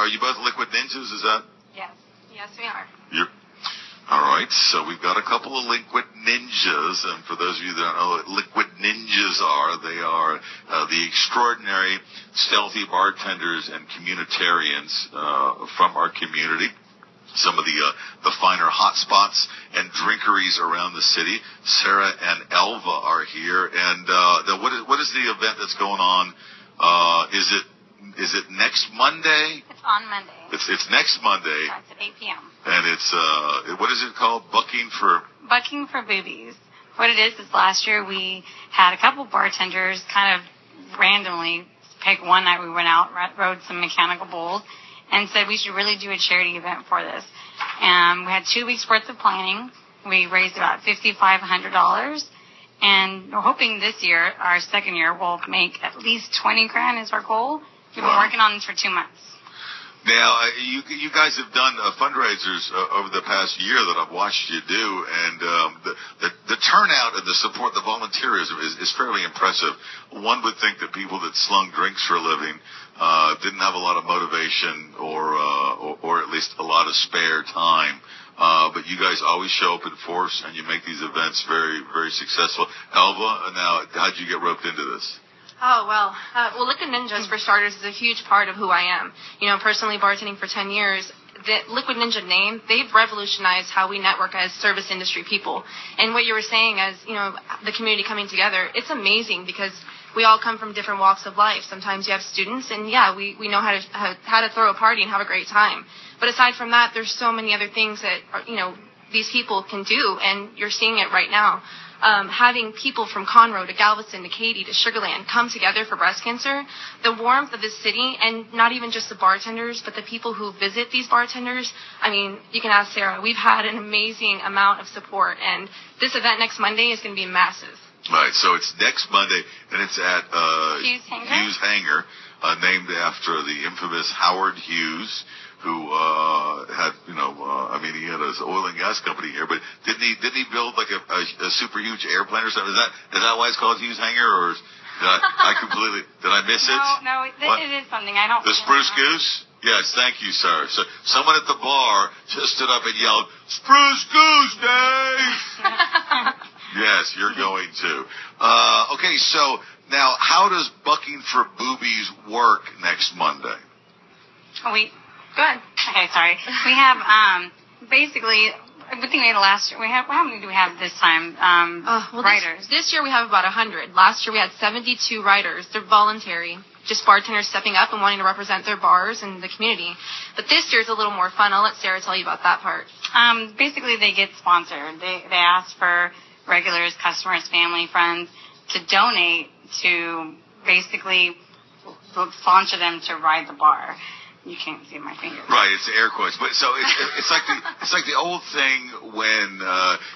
are you both liquid ninjas? Is that? Yes. Yes, we are. You're. All right, so we've got a couple of liquid ninjas, and for those of you that don't know what liquid ninjas are, they are the extraordinary stealthy bartenders and communitarians from our community. Some of the finer hot spots and drinkeries around the city. Sarah and Elva are here, and what is the event that's going on? Is it next Monday? It's on Monday. It's next Monday. Starts at 8 p.m. And it's, what is it called? Bucking for Boobies. What it is last year we had a couple bartenders kind of randomly pick one night we went out, rode some mechanical bulls, and said we should really do a charity event for this. And we had 2 weeks worth of planning. We raised about $5,500. And we're hoping this year, our second year, we'll make at least $20,000 is our goal. We've been working on this for 2 months. Now, you guys have done fundraisers over the past year that I've watched you do, and the turnout and the support, the volunteerism is fairly impressive. One would think that people that slung drinks for a living didn't have a lot of motivation or at least a lot of spare time. But you guys always show up in force, and you make these events very, very successful. Elva, now, how'd you get roped into this? Oh, well, Liquid Ninjas, for starters, is a huge part of who I am. You know, personally bartending for 10 years, the Liquid Ninja name, they've revolutionized how we network as service industry people. And what you were saying as, you know, the community coming together, it's amazing because we all come from different walks of life. Sometimes you have students, and yeah, we know how to throw a party and have a great time. But aside from that, there's so many other things that, you know, these people can do, and you're seeing it right now. Having people from Conroe to Galveston to Katy to Sugar Land come together for breast cancer, the warmth of this city, and not even just the bartenders, but the people who visit these bartenders. I mean, you can ask Sarah. We've had an amazing amount of support, and this event next Monday is going to be massive. Right, so it's next Monday, and it's at Hughes Hangar, named after the infamous Howard Hughes, who had, he had his oil and gas company here, but didn't he build like a super huge airplane or something? Is that why it's called Hughes Hangar, or did I miss it? No, it is something I don't. The Spruce Goose? Yes, thank you, sir. So someone at the bar just stood up and yelled, "Spruce Goose Day!" Yes, you're going to. Okay, so now how does Bucking for Boobies work next Monday? Go ahead. Okay, sorry. We have basically everything we had last year. How many do we have this time? Writers. This year we have about 100. Last year we had 72 writers. They're voluntary, just bartenders stepping up and wanting to represent their bars and the community. But this year's a little more fun. I'll let Sarah tell you about that part. Basically, they get sponsored. They ask for regulars, customers, family, friends to donate to basically sponsor them to ride the bar. You can't see my fingers. Right, it's air quotes. But so it's like the old thing when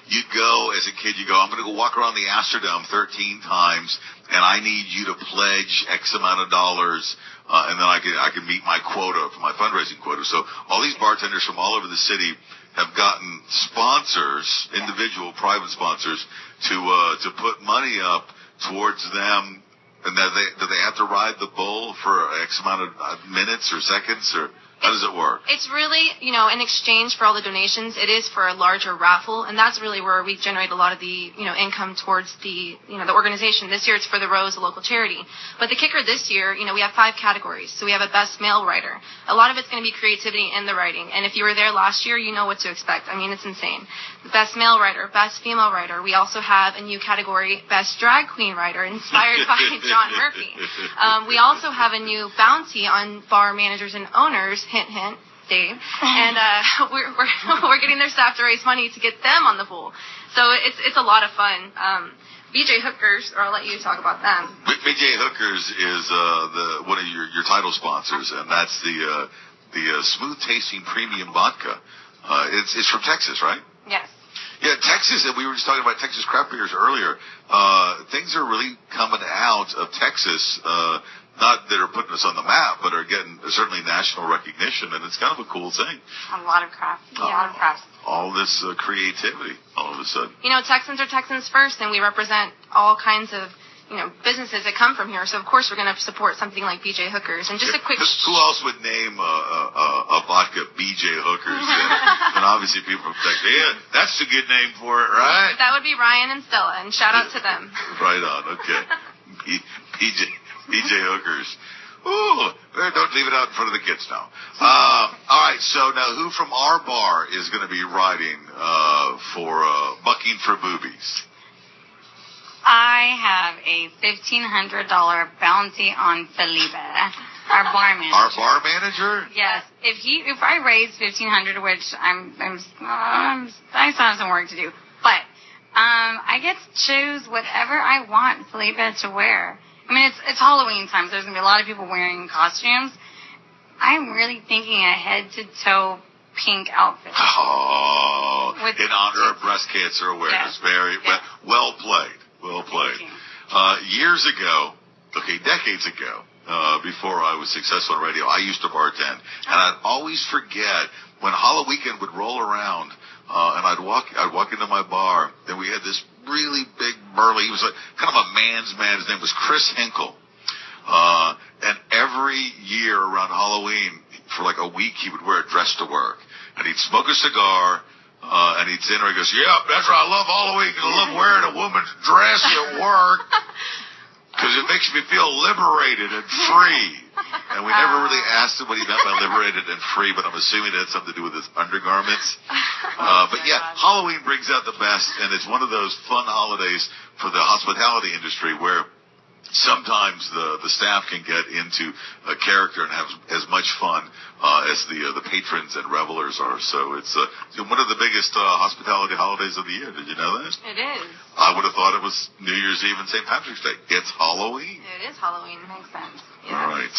you go as a kid. You go, I'm going to go walk around the Astrodome 13 times, and I need you to pledge X amount of dollars, and then I can meet my quota for my fundraising quota. So all these bartenders from all over the city have gotten sponsors, individual private sponsors, to put money up towards them. And do they have to ride the bull for X amount of minutes or seconds, or how does it work? It's really, in exchange for all the donations, it is for a larger raffle, and that's really where we generate a lot of the, income towards the, the organization. This year it's for the Rose, a local charity. But the kicker this year, we have 5 categories. So we have a best male writer. A lot of it's going to be creativity in the writing, and if you were there last year, you know what to expect. I mean, it's insane. Best male writer, best female writer. We also have a new category, best drag queen writer, inspired by John Murphy. We also have a new bounty on bar managers and owners, hint, hint, Dave. And we're getting their staff to raise money to get them on the pool. So it's a lot of fun. BJ Hookers, or I'll let you talk about them. BJ Hookers is one of your title sponsors, and that's the smooth tasting premium vodka. It's from Texas, right? Yes. Yeah, Texas, and we were just talking about Texas craft beers earlier. Things are really coming out of Texas, not that are putting us on the map, but are getting certainly national recognition, and it's kind of a cool thing. A lot of craft. Yeah. A lot of crafts. All this creativity, all of a sudden. Texans are Texans first, and we represent all kinds of, businesses that come from here. So of course we're going to support something like BJ Hookers. And just a quick. Who else would name a vodka BJ Hookers? And obviously people would think, yeah, that's a good name for it, right? That would be Ryan and Stella, and shout out to them. Right on. Okay. BJ Hookers. Ooh, don't leave it out in front of the kids now. All right, so now who from our bar is going to be riding for Bucking for Boobies? I have a $1,500 bounty on Felipe, our bar manager. Our bar manager? Yes. If I raise $1,500, which I still have some work to do, but I get to choose whatever I want Felipe to wear. I mean, it's Halloween time, so there's going to be a lot of people wearing costumes. I'm really thinking a head-to-toe pink outfit. Oh, in honor of breast cancer awareness. Yes. Very well played. Well played. Years ago, decades ago, before I was successful in radio, I used to bartend. And I'd always forget when Halloween would roll around, and I'd walk into my bar, and we had this really big, burly, he was like kind of a man's man. His name was Chris Hinkle. And every year around Halloween, for like a week, he would wear a dress to work. And he'd smoke a cigar, and he'd sit there and he goes, yeah, that's right, I love Halloween, because I love wearing a woman's dress at work, because it makes me feel liberated and free. And we never really asked him what he meant by liberated and free, but I'm assuming it had something to do with his undergarments. But yeah, Halloween brings out the best, and it's one of those fun holidays for the hospitality industry where sometimes the staff can get into a character and have as much fun as the patrons and revelers are. So it's one of the biggest hospitality holidays of the year. Did you know that? It is. I would have thought it was New Year's Eve and St. Patrick's Day. It's Halloween. It is Halloween. Makes sense. Yeah. All right.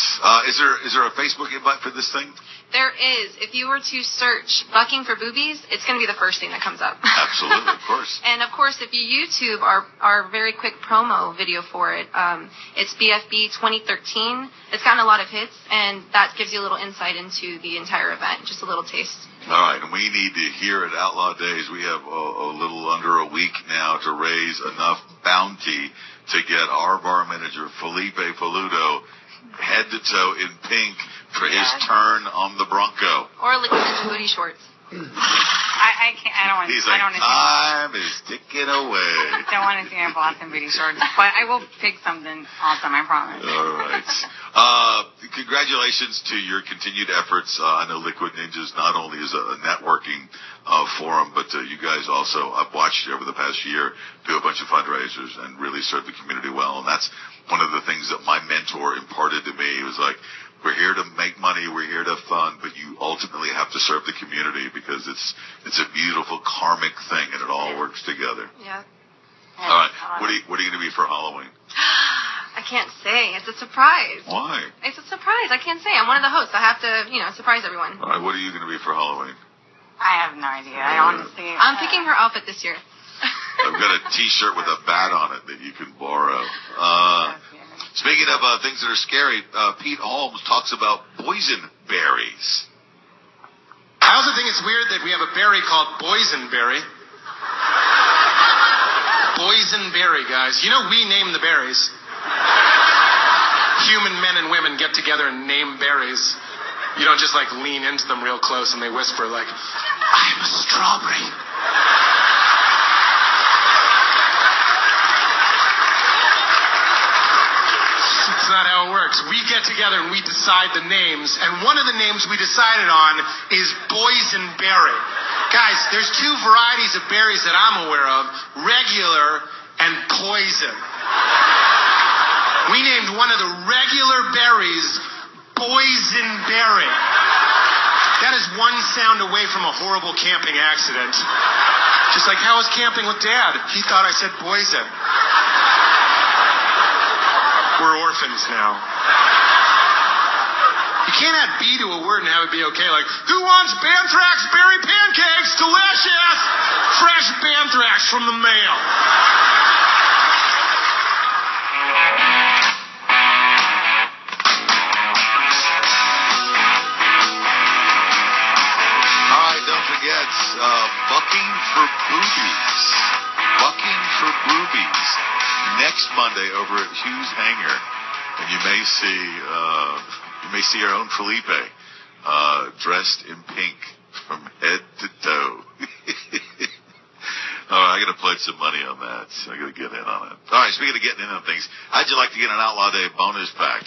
Is there a Facebook invite for this thing? There is. If you were to search Bucking for Boobies, it's going to be the first thing that comes up. Absolutely, of course. And of course, if you YouTube our very quick promo video for it, it's BFB 2013. It's gotten a lot of hits, and that gives you a little insight into the entire event, just a little taste. All right, and we need to hear at Outlaw Days, we have a little under a week now to raise enough bounty to get our bar manager, Felipe Faludo, head to toe in pink for his turn on the Bronco. Or Liquid Ninja booty shorts. I can't. I don't want to. He's like, time is ticking away. I don't want to see my Boston booty shorts, but I will pick something awesome. I promise. All right. Congratulations to your continued efforts. I know Liquid Ninjas not only is a networking forum, but you guys also, I've watched you over the past year do a bunch of fundraisers and really serve the community well. And that's one of the things that my mentor imparted to me. It was like, we're here to make money, we're here to have fun, but you ultimately have to serve the community because it's a beautiful karmic thing and it all works together. Yeah. All right. What are you going to be for Halloween? I can't say. It's a surprise. Why? It's a surprise. I can't say. I'm one of the hosts. I have to, surprise everyone. All right. What are you going to be for Halloween? I have no idea. I honestly. I'm picking her outfit this year. I've got a T-shirt with a bat on it that you can borrow. Speaking of things that are scary, Pete Holmes talks about boysenberries. I also think it's weird that we have a berry called boysenberry. Boysenberry, guys. You know we name the berries. Human men and women get together and name berries. You don't just lean into them real close and they whisper I'm a strawberry. That's not how it works. We get together and we decide the names, and one of the names we decided on is boysenberry. Guys, there's two varieties of berries that I'm aware of, regular and poison. We named one of the regular berries boysenberry. That is one sound away from a horrible camping accident. Just like, how was camping with Dad? He thought I said poison. We're orphans now. You can't add B to a word and have it be okay. Like, who wants Banthrax berry pancakes? Delicious! Fresh Banthrax from the mail. All right, don't forget, Bucking for Boobies. Bucking for for Boobies next Monday over at Hughes Hangar, and you may see our own Felipe dressed in pink from head to toe. All right, I got to pledge some money on that. I got to get in on it. All right, speaking of getting in on things, how'd you like to get an Outlaw Day bonus pack?